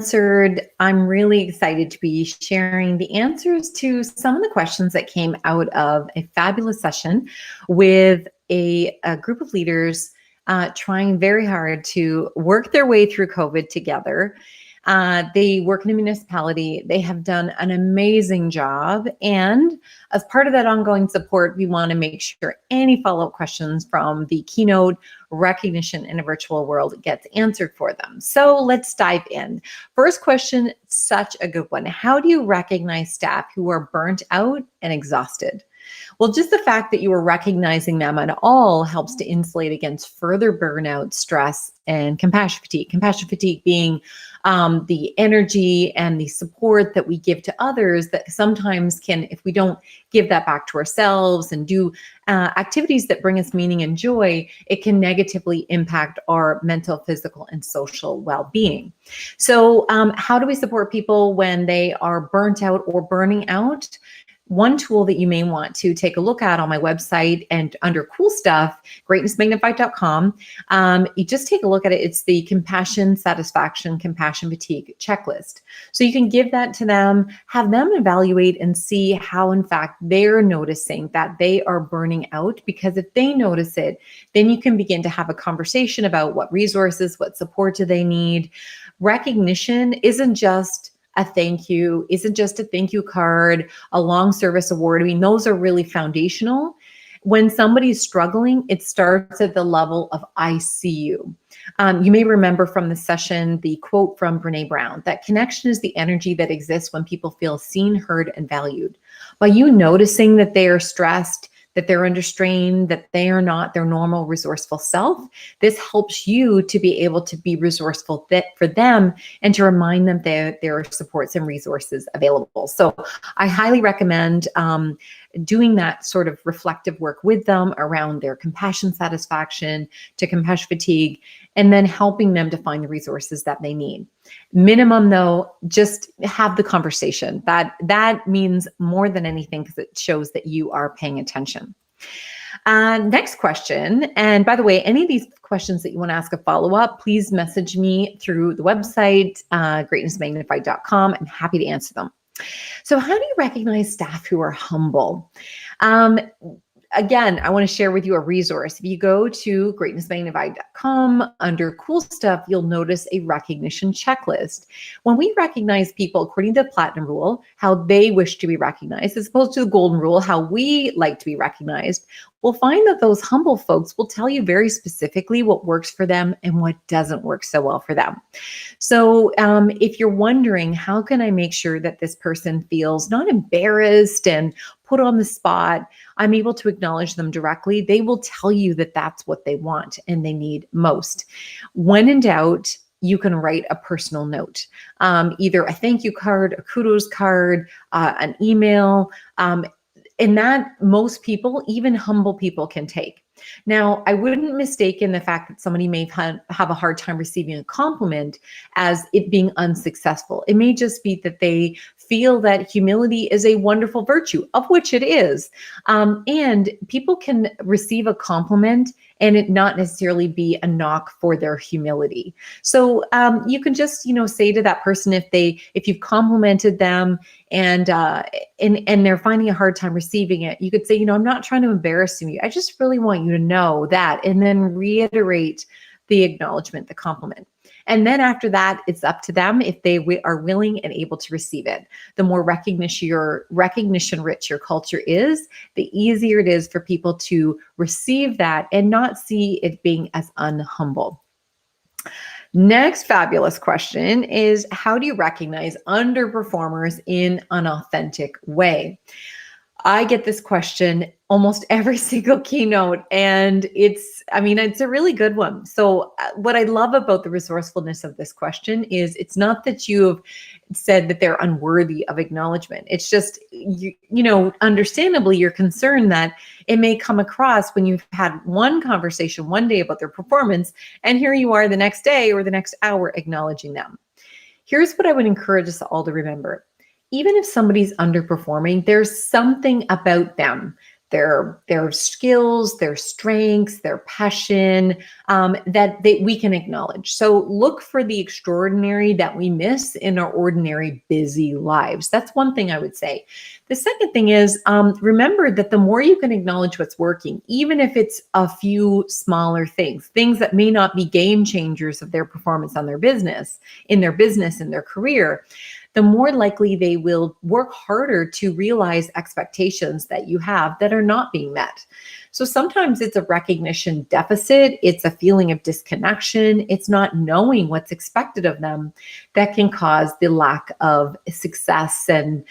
answered. I'm really excited to be sharing the answers to some of the questions that came out of a fabulous session with a group of leaders trying very hard to work their way through COVID together. They work in a municipality. They have done an amazing job. And as part of that ongoing support, we want to make sure any follow-up questions from the keynote recognition in a virtual world gets answered for them. So let's dive in. First question, such a good one. How do you recognize staff who are burnt out and exhausted? Well, just the fact that you are recognizing them at all helps to insulate against further burnout, stress, and compassion fatigue. Compassion fatigue being the energy and the support that we give to others that sometimes can, if we don't give that back to ourselves and do activities that bring us meaning and joy, it can negatively impact our mental, physical, and social well-being. So how do we support people when they are burnt out or burning out? One tool that you may want to take a look at on my website and under cool stuff, greatnessmagnified.com, you just take a look at it. It's the compassion, satisfaction, compassion fatigue checklist. So you can give that to them, have them evaluate and see how in fact they're noticing that they are burning out, because if they notice it, then you can begin to have a conversation about what resources, what support do they need. Recognition isn't just a thank you, isn't just a thank you card, a long service award. I mean, those are really foundational. When somebody's struggling, it starts at the level of I see you. You may remember from the session, the quote from Brene Brown, that connection is the energy that exists when people feel seen, heard, and valued. By you noticing that they are stressed, that they're under strain, that they are not their normal resourceful self, this helps you to be able to be resourceful for them and to remind them that there are supports and resources available. So I highly recommend doing that sort of reflective work with them around their compassion satisfaction to compassion fatigue, and then helping them to find the resources that they need. Minimum though, just have the conversation. That means more than anything, because it shows that you are paying attention. Next question. And by the way, any of these questions that you want to ask a follow-up, please message me through the website, greatnessmagnified.com. I'm happy to answer them. So how do you recognize staff who are humble? Again, I want to share with you a resource. If you go to greatnessmagnified.com under cool stuff, you'll notice a recognition checklist. When we recognize people according to the platinum rule, how they wish to be recognized, as opposed to the golden rule, how we like to be recognized, we'll find that those humble folks will tell you very specifically what works for them and what doesn't work so well for them. So if you're wondering, how can I make sure that this person feels not embarrassed and put on the spot, I'm able to acknowledge them directly, they will tell you that that's what they want and they need most. When in doubt, you can write a personal note, either a thank you card, a kudos card, an email, and that most people, even humble people, can take. Now, I wouldn't mistake in the fact that somebody may have a hard time receiving a compliment as it being unsuccessful. It may just be that they feel that humility is a wonderful virtue, of which it is. And people can receive a compliment and it not necessarily be a knock for their humility. So you can just, say to that person, if you've complimented them and they're finding a hard time receiving it, you could say, I'm not trying to embarrass you. I just really want you to know that, and then reiterate the acknowledgement, the compliment. And then after that, it's up to them if they are willing and able to receive it. The more recognition rich your culture is, the easier it is for people to receive that and not see it being as unhumble. Next fabulous question is, how do you recognize underperformers in an authentic way? I get this question almost every single keynote, and it's a really good one. So what I love about the resourcefulness of this question is it's not that you've said that they're unworthy of acknowledgement. It's just, understandably, you're concerned that it may come across when you've had one conversation one day about their performance, and here you are the next day or the next hour acknowledging them. Here's what I would encourage us all to remember. Even if somebody's underperforming, there's something about them their skills, their strengths, their passion, we can acknowledge. So look for the extraordinary that we miss in our ordinary busy lives. That's one thing I would say. The second thing is, remember that the more you can acknowledge what's working, even if it's a few smaller things that may not be game changers of their performance on their business, in their career, the more likely they will work harder to realize expectations that you have that are not being met. So sometimes it's a recognition deficit, it's a feeling of disconnection, it's not knowing what's expected of them that can cause the lack of success and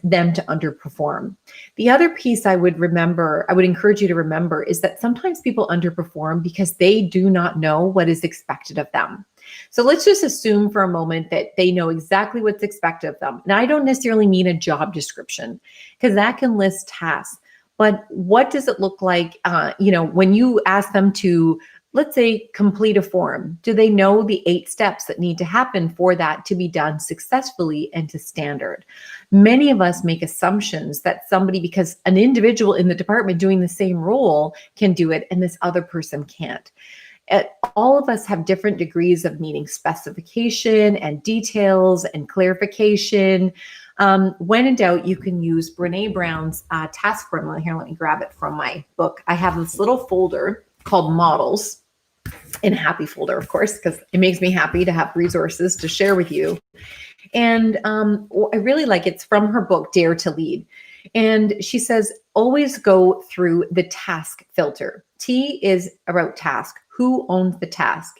them to underperform. The other piece I would encourage you to remember is that sometimes people underperform because they do not know what is expected of them. So let's just assume for a moment that they know exactly what's expected of them. And I don't necessarily mean a job description, because that can list tasks. But what does it look like, when you ask them to, let's say, complete a form? Do they know the 8 steps that need to happen for that to be done successfully and to standard? Many of us make assumptions that because an individual in the department doing the same role can do it and this other person can't. All of us have different degrees of needing specification and details and clarification. When in doubt, you can use Brene Brown's task formula. Here, let me grab it from my book. I have this little folder called Models, in a happy folder, of course, because it makes me happy to have resources to share with you. And I really like it's from her book, Dare to Lead. And she says, always go through the task filter. T is about task. Who owns the task?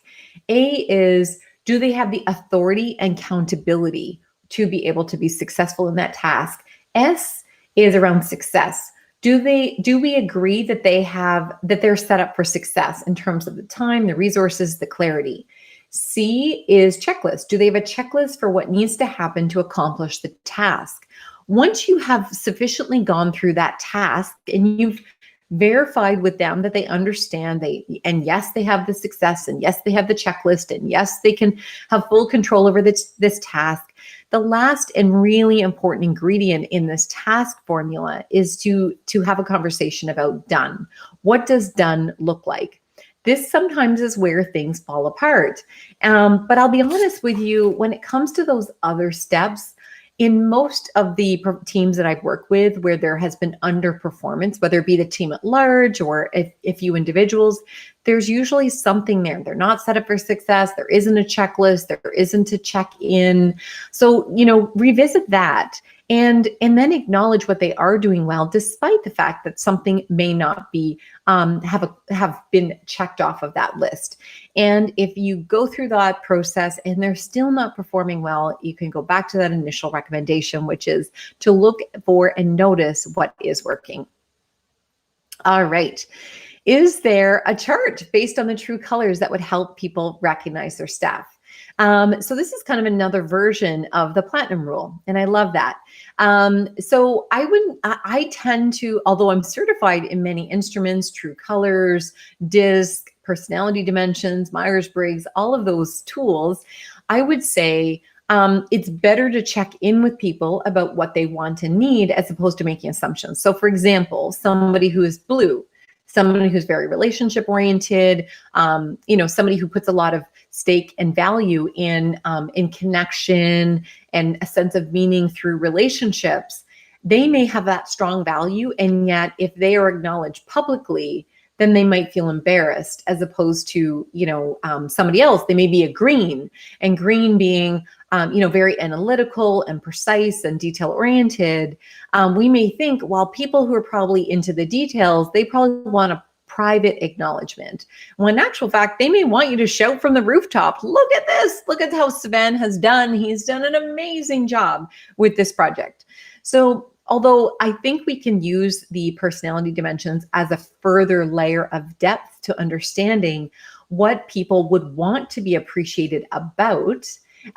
A is, do they have the authority and accountability to be able to be successful in that task? S is around success. Do we agree that they're set up for success in terms of the time, the resources, the clarity? C is checklist. Do they have a checklist for what needs to happen to accomplish the task? Once you have sufficiently gone through that task and you've verified with them that they understand, and yes, they have the success, and yes, they have the checklist, and yes, they can have full control over this task. The last and really important ingredient in this task formula is to have a conversation about done. What does done look like? This sometimes is where things fall apart. But I'll be honest with you, when it comes to those other steps, in most of the teams that I've worked with where there has been underperformance, whether it be the team at large or a few individuals, there's usually something there. They're not set up for success. There isn't a checklist. There isn't a check-in. So, revisit that and then acknowledge what they are doing well, despite the fact that something may not be have been checked off of that list. And if you go through that process and they're still not performing well, you can go back to that initial recommendation, which is to look for and notice what is working. All right. Is there a chart based on the true colors that would help people recognize their staff? So this is kind of another version of the platinum rule, and I love that. So I tend to, although I'm certified in many instruments, true colors, DISC, personality dimensions, Myers-Briggs, all of those tools, I would say it's better to check in with people about what they want and need as opposed to making assumptions. So for example, somebody who is blue, somebody who's very relationship oriented, somebody who puts a lot of stake and value in connection and a sense of meaning through relationships, they may have that strong value. And yet if they are acknowledged publicly, then they might feel embarrassed, as opposed to, somebody else. They may be a green, and green being, very analytical and precise and detail oriented. We may think, while people who are probably into the details, they probably want a private acknowledgement. When in actual fact, they may want you to shout from the rooftop, look at this, look at how Sven has done. He's done an amazing job with this project. So although I think we can use the personality dimensions as a further layer of depth to understanding what people would want to be appreciated about,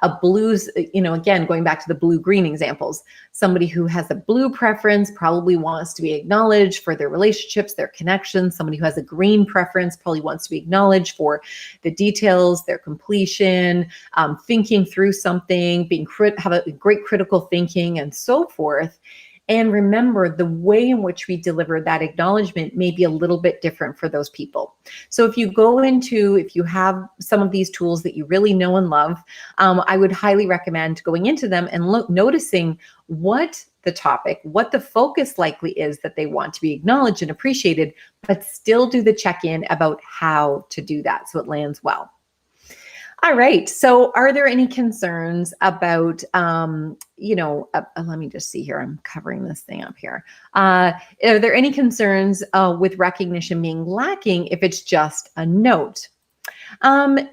a blues, again, going back to the blue-green examples, somebody who has a blue preference probably wants to be acknowledged for their relationships, their connections. Somebody who has a green preference probably wants to be acknowledged for the details, their completion, thinking through something, have a great critical thinking, and so forth. And remember, the way in which we deliver that acknowledgement may be a little bit different for those people. So if you have some of these tools that you really know and love, I would highly recommend going into them and noticing what the topic, what the focus likely is that they want to be acknowledged and appreciated, but still do the check-in about how to do that so it lands well. All right. So are there any concerns about, let me just see here. I'm covering this thing up here. Are there any concerns with recognition being lacking if it's just a note? A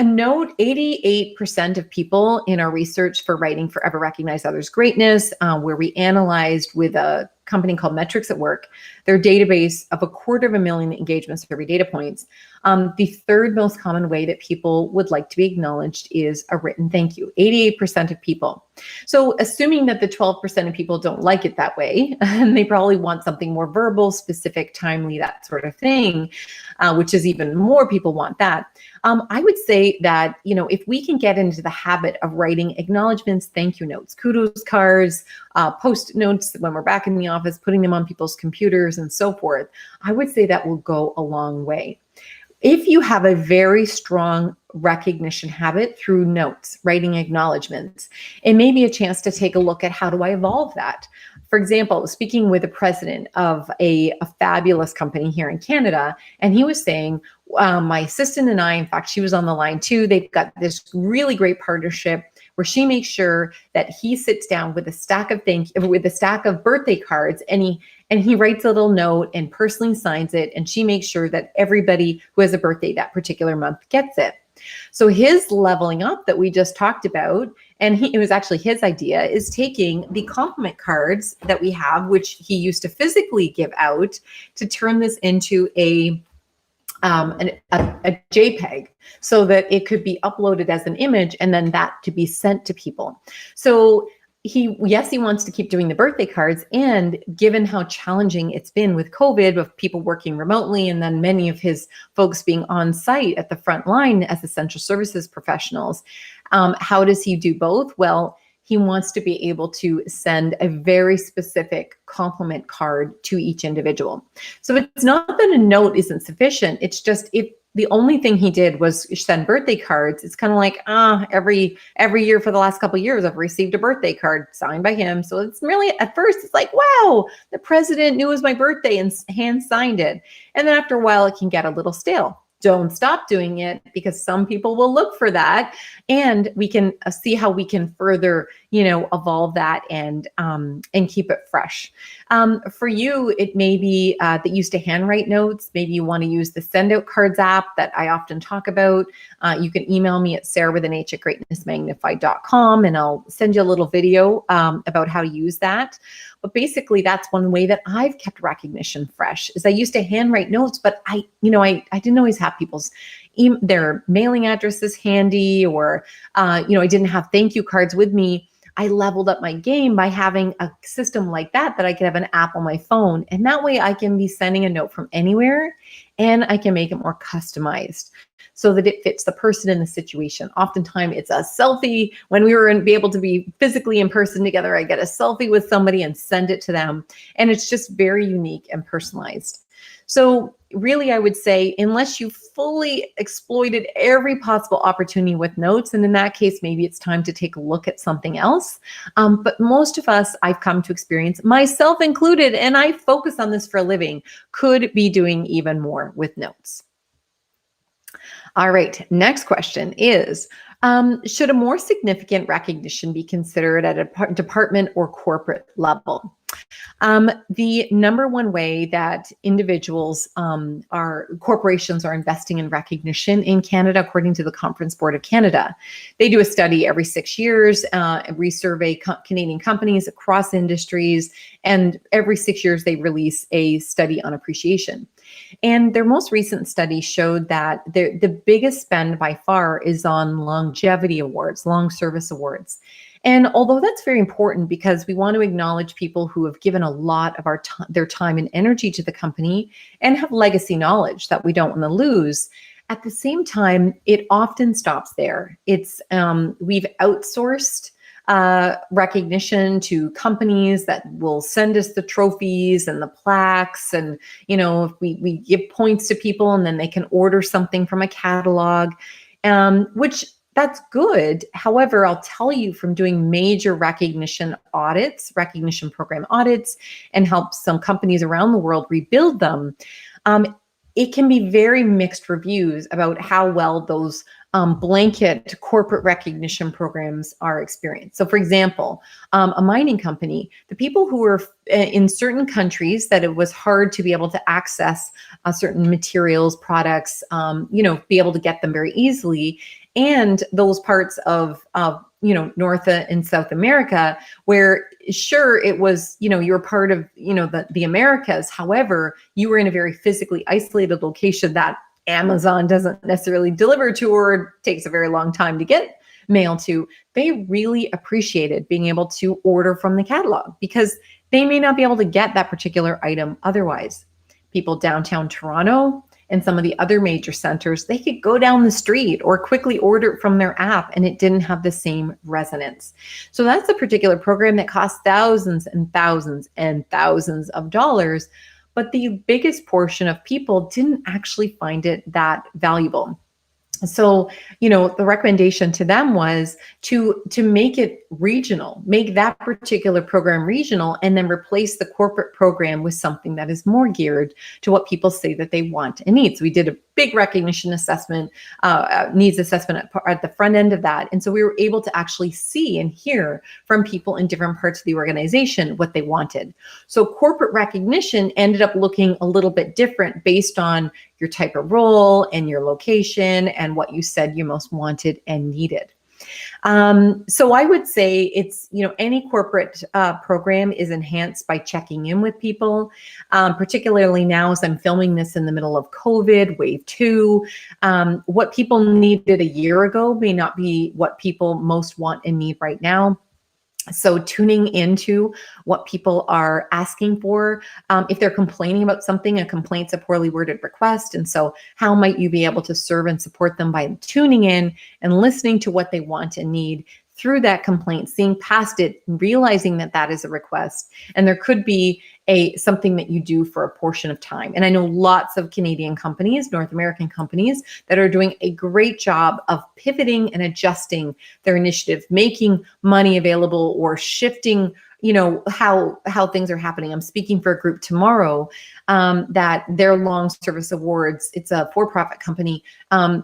note, 88% of people in our research for writing Forever Recognize Others' Greatness, where we analyzed with a company called Metrics at Work, their database of 250,000 engagement survey data points. The third most common way that people would like to be acknowledged is a written thank you, 88% of people. So assuming that the 12% of people don't like it that way, and they probably want something more verbal, specific, timely, that sort of thing, which is even more people want that. I would say that, if we can get into the habit of writing acknowledgements, thank you notes, kudos cards, post notes when we're back in the office, putting them on people's computers and so forth, I would say that will go a long way. If you have a very strong recognition habit through notes, writing acknowledgements, it may be a chance to take a look at how do I evolve that. For example, speaking with the president of a fabulous company here in Canada, and he was saying, my assistant and I, in fact, she was on the line too, they've got this really great partnership where she makes sure that he sits down with a stack of birthday cards, and he writes a little note and personally signs it, and she makes sure that everybody who has a birthday that particular month gets it. So his leveling up that we just talked about, and it was actually his idea, is taking the compliment cards that we have, which he used to physically give out, to turn this into a JPEG so that it could be uploaded as an image and then that to be sent to people. So he wants to keep doing the birthday cards, and given how challenging it's been with COVID, with people working remotely, and then many of his folks being on site at the front line as essential services professionals, how does he do both? Well, he wants to be able to send a very specific compliment card to each individual. So it's not that a note isn't sufficient. It's just, if the only thing he did was send birthday cards, it's kind of like, every year for the last couple of years, I've received a birthday card signed by him. So it's really, at first, it's like, wow, the president knew it was my birthday and hand signed it. And then after a while, it can get a little stale. Don't stop doing it, because some people will look for that, and we can see how we can further, evolve that and keep it fresh. For you, it may be that you used to handwrite notes. Maybe you want to use the Send Out Cards app that I often talk about. You can email me at sarah@greatnessmagnified.com, and I'll send you a little video about how to use that. But basically, that's one way that I've kept recognition fresh. Is I used to handwrite notes, but I didn't always have people's their mailing addresses handy, or I didn't have thank you cards with me. I leveled up my game by having a system like that I could have an app on my phone, and that way I can be sending a note from anywhere, and I can make it more customized so that it fits the person in the situation. Oftentimes it's a selfie. When we were be able to be physically in person together, I get a selfie with somebody and send it to them. And it's just very unique and personalized. So really, I would say, unless you fully exploited every possible opportunity with notes, and in that case, maybe it's time to take a look at something else. But most of us, I've come to experience, myself included, and I focus on this for a living, could be doing even more with notes. All right, next question is, should a more significant recognition be considered at a department or corporate level? The number one way that individuals corporations are investing in recognition in Canada, according to the Conference Board of Canada, they do a study every 6 years, resurvey Canadian companies across industries, and every 6 years they release a study on appreciation. And their most recent study showed that the biggest spend by far is on longevity awards, long service awards. And although that's very important, because we want to acknowledge people who have given a lot of their time and energy to the company and have legacy knowledge that we don't want to lose, at the same time, it often stops there. It's we've outsourced recognition to companies that will send us the trophies and the plaques. And, if we give points to people and then they can order something from a catalog, which that's good. However, I'll tell you from doing major recognition program audits, and help some companies around the world rebuild them, it can be very mixed reviews about how well those blanket corporate recognition programs are experienced. So for example, a mining company, the people who were in certain countries that it was hard to be able to access certain materials, products, be able to get them very easily. And those parts of North and South America, where sure, it was, you're part of, the Americas. However, you were in a very physically isolated location that Amazon doesn't necessarily deliver to, or takes a very long time to get mail to. They really appreciated being able to order from the catalog because they may not be able to get that particular item otherwise. People downtown Toronto and some of the other major centers, they could go down the street or quickly order it from their app, and it didn't have the same resonance. So that's a particular program that costs thousands and thousands and thousands of dollars, but the biggest portion of people didn't actually find it that valuable. So, the recommendation to them was to make it regional, make that particular program regional, and then replace the corporate program with something that is more geared to what people say that they want and need. So we did a big recognition assessment, needs assessment at the front end of that. And so we were able to actually see and hear from people in different parts of the organization what they wanted. So corporate recognition ended up looking a little bit different based on your type of role and your location and what you said you most wanted and needed. So I would say it's, any corporate program is enhanced by checking in with people, particularly now as I'm filming this in the middle of COVID, wave 2. What people needed a year ago may not be what people most want and need right now. So tuning into what people are asking for, if they're complaining about something, a complaint's a poorly worded request. And so how might you be able to serve and support them by tuning in and listening to what they want and need through that complaint, seeing past it, realizing that that is a request. And there could be something that you do for a portion of time. And I know lots of Canadian companies, North American companies, that are doing a great job of pivoting and adjusting their initiative, making money available or shifting, how things are happening. I'm speaking for a group tomorrow that their long service awards, it's a for-profit company.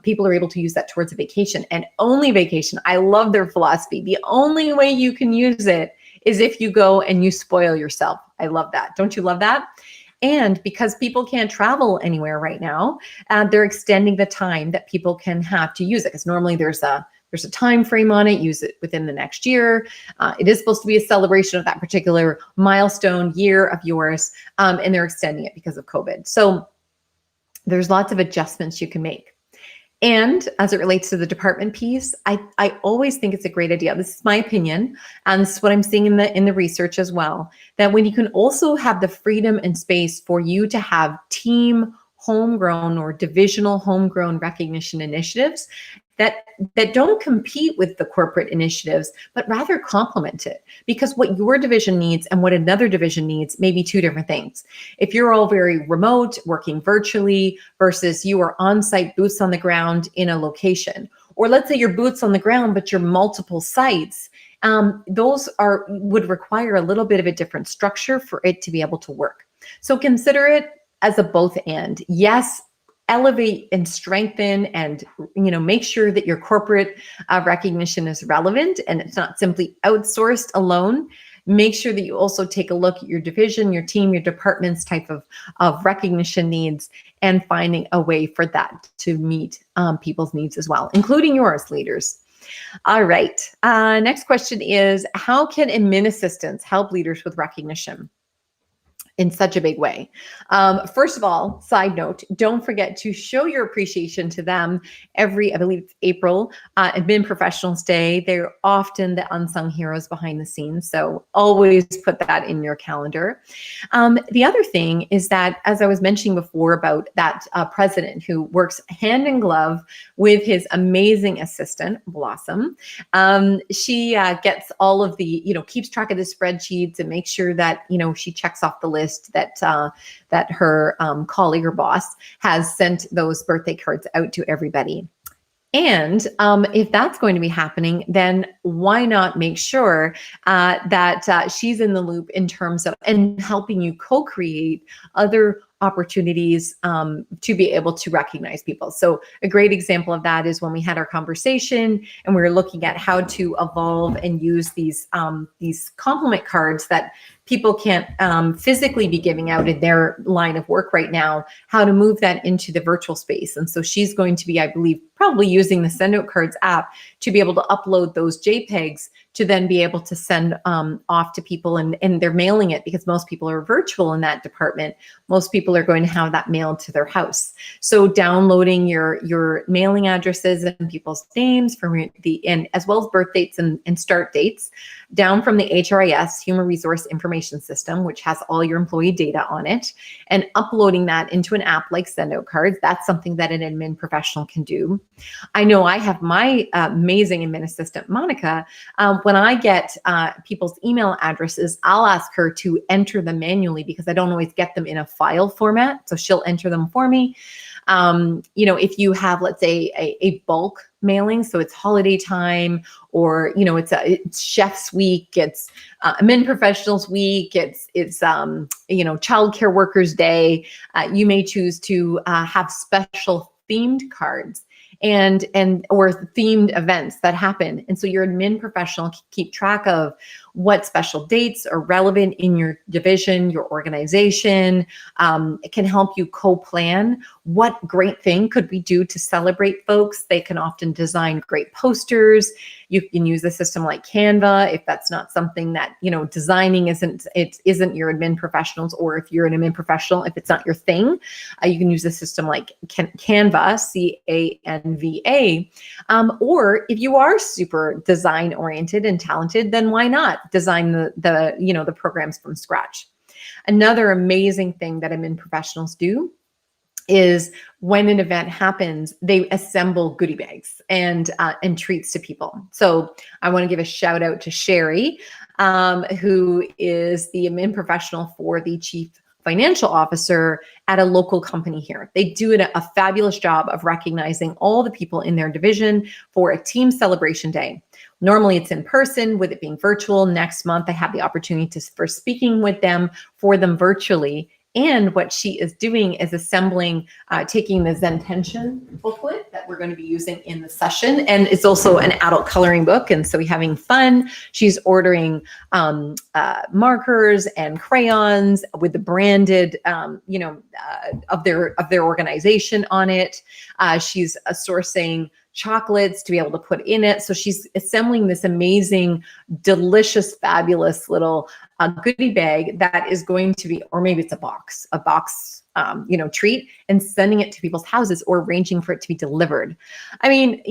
People are able to use that towards a vacation, and only vacation. I love their philosophy. The only way you can use it is if you go and you spoil yourself. I love that. Don't you love that? And because people can't travel anywhere right now, they're extending the time that people can have to use it. Because normally there's a time frame on it. Use it within the next year. It is supposed to be a celebration of that particular milestone year of yours, and they're extending it because of COVID. So there's lots of adjustments you can make. And as it relates to the department piece, I always think it's a great idea. This is my opinion, and this is what I'm seeing in the research as well, that when you can also have the freedom and space for you to have team homegrown or divisional homegrown recognition initiatives that don't compete with the corporate initiatives, but rather complement it. Because what your division needs and what another division needs may be two different things. If you're all very remote, working virtually, versus you are on-site, boots on the ground in a location, or let's say you're boots on the ground, but you're multiple sites, those would require a little bit of a different structure for it to be able to work. So consider it as a both and. Yes, elevate and strengthen and make sure that your corporate recognition is relevant and it's not simply outsourced alone. Make sure that you also take a look at your division, your team, your department's type of recognition needs, and finding a way for that to meet people's needs as well, including yours, leaders. All right. Next question is, how can admin assistants help leaders with recognition? in such a big way. First of all, side note, don't forget to show your appreciation to them every, I believe it's April, Admin Professionals Day. They're often the unsung heroes behind the scenes. So always put that in your calendar. The other thing is that, as I was mentioning before about that president who works hand in glove with his amazing assistant, Blossom, she gets all of the, keeps track of the spreadsheets and makes sure that, she checks off the list that her colleague or boss has sent those birthday cards out to everybody. And if that's going to be happening, then why not make sure that she's in the loop in terms of and helping you co-create other opportunities to be able to recognize people. So a great example of that is when we had our conversation and we were looking at how to evolve and use these compliment cards that people can't physically be giving out in their line of work right now, how to move that into the virtual space. And so she's going to be, I believe, probably using the Send Out Cards app to be able to upload those JPEGs to then be able to send off to people, and they're mailing it because most people are virtual in that department. Most people are going to have that mailed to their house. So downloading your mailing addresses and people's names and as well as birth dates and start dates down from the HRIS, Human Resource Information System, which has all your employee data on it, and uploading that into an app like Send Out Cards. That's something that an admin professional can do. I know I have my amazing admin assistant, Monica. When I get people's email addresses, I'll ask her to enter them manually because I don't always get them in a file format. So she'll enter them for me. If you have, let's say, a bulk mailing, so it's holiday time, or it's chef's week, it's admin professionals week, it's childcare workers day, you may choose to have special themed cards and or themed events that happen. And so your admin professional can keep track of what special dates are relevant in your division, your organization. It can help you co-plan what great thing could we do to celebrate folks. They can often design great posters. You can use a system like Canva if that's not something that, designing isn't your admin professionals, or if you're an admin professional, if it's not your thing, you can use a system like Canva, C-A-N-V-A. Or if you are super design oriented and talented, then why not design the programs from scratch? Another amazing thing that admin professionals do is when an event happens, they assemble goodie bags and treats to people. So I want to give a shout out to Sherry, who is the admin professional for the chief financial officer at a local company here. They do a fabulous job of recognizing all the people in their division for a team celebration day. Normally it's in person. With it being virtual, next month I have the opportunity for speaking with them for them virtually. And what she is doing is assembling, taking the Zentention booklet that we're going to be using in the session. And it's also an adult coloring book. And so we're having fun. She's ordering markers and crayons with the branded, of their organization on it. She's sourcing chocolates to be able to put in it. So she's assembling this amazing, delicious, fabulous little goodie bag that is going to be, or maybe it's a box treat, and sending it to people's houses or arranging for it to be delivered. I mean,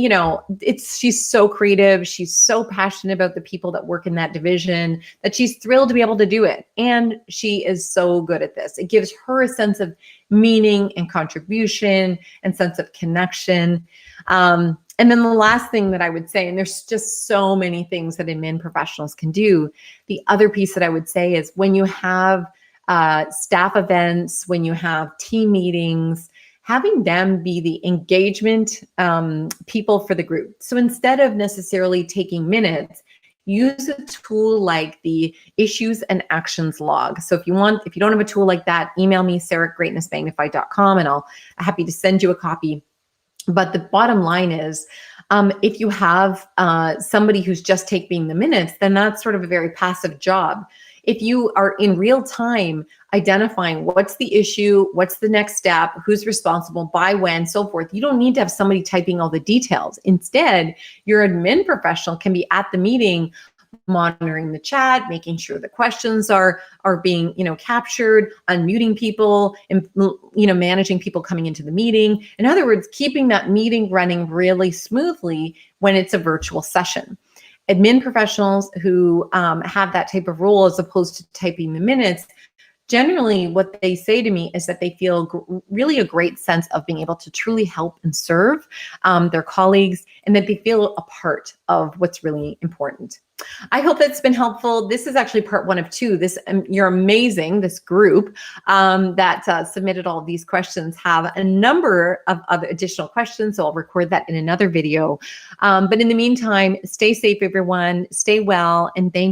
she's so creative. She's so passionate about the people that work in that division that she's thrilled to be able to do it. And she is so good at this. It gives her a sense of meaning and contribution and sense of connection. And then the last thing that I would say, and there's just so many things that admin professionals can do. The other piece that I would say is when you have staff events, when you have team meetings, having them be the engagement people for the group. So instead of necessarily taking minutes, use a tool like the issues and actions log. So if you don't have a tool like that, email me, sarah@greatnessmagnified.com, and I'm happy to send you a copy. But the bottom line is, if you have somebody who's just taking the minutes, then that's sort of a very passive job. If you are in real time identifying what's the issue, what's the next step, who's responsible, by when, so forth, you don't need to have somebody typing all the details. Instead, your admin professional can be at the meeting monitoring the chat, making sure the questions are being, captured, unmuting people, and, managing people coming into the meeting. In other words, keeping that meeting running really smoothly when it's a virtual session. Admin professionals who have that type of role as opposed to typing the minutes, generally what they say to me is that they feel really a great sense of being able to truly help and serve their colleagues, and that they feel a part of what's really important. I hope that's been helpful. This is actually part 1 of 2. You're amazing. This group that submitted all of these questions have a number of other additional questions, so I'll record that in another video. But in the meantime, stay safe, everyone. Stay well, and thank you.